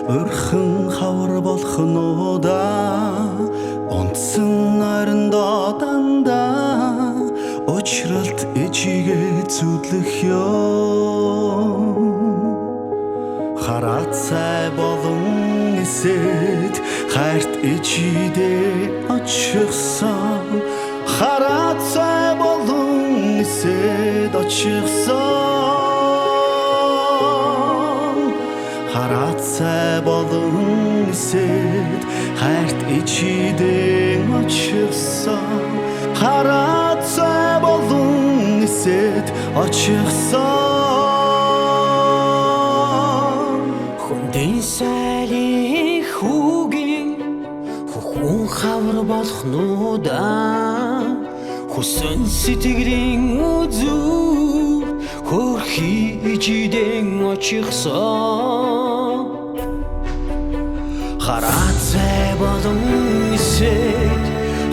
өрхөн хавар болох нуда онцсон нарандотанда очралт ичигээ зүдлэх ёо хараацай болон эсэд хайрт ичидээ очихсан хараацай болон эсэд очихсан хараацай болон эсэд хайрт ичидээ очихсан хараацай болон эсэд очихсан хүндэн сайлын хүүгийн хүн хавар болох нуудаа хүсэн сэтгэлийн үзүүр хөрхий ичидэн очихсан хараацай болон эсэд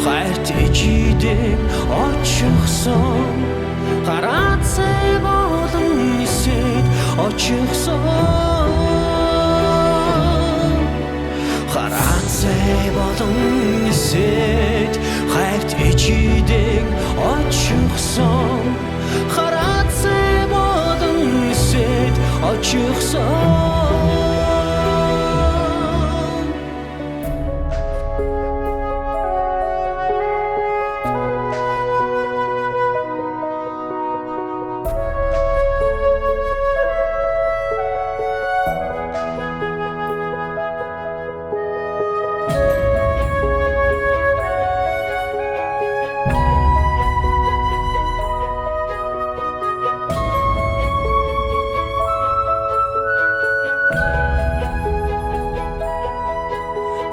хайрт ичидэн очихсан хараацай болон эсэд очихсан хараацай болон эсэд хайрт ичидэн очихсан хараацай болон эсэд очихсан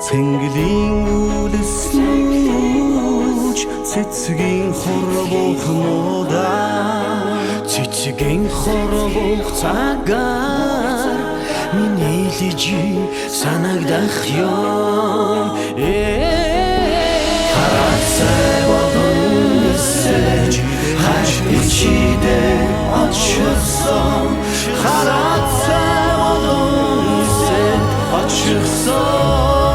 Цэнгэлийн үлэс нүүж цэцгийн хорвох нуудаа цэцгийн хорвох цагаар миний лижи санагдах ёо хараацай болон эсэд хайрт ичидээ очихсан хараацай болон эсэд очихсан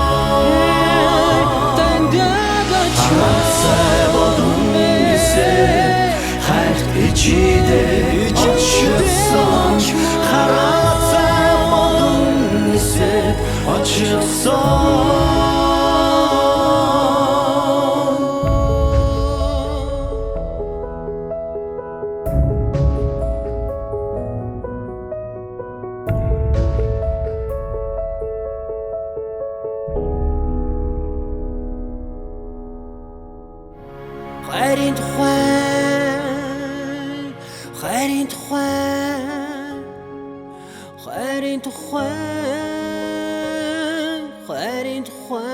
ичидээ очихсан хараацай болон эсэд очихсан хайрын тухай хайрын тухай хайрын тухай хайрын тухай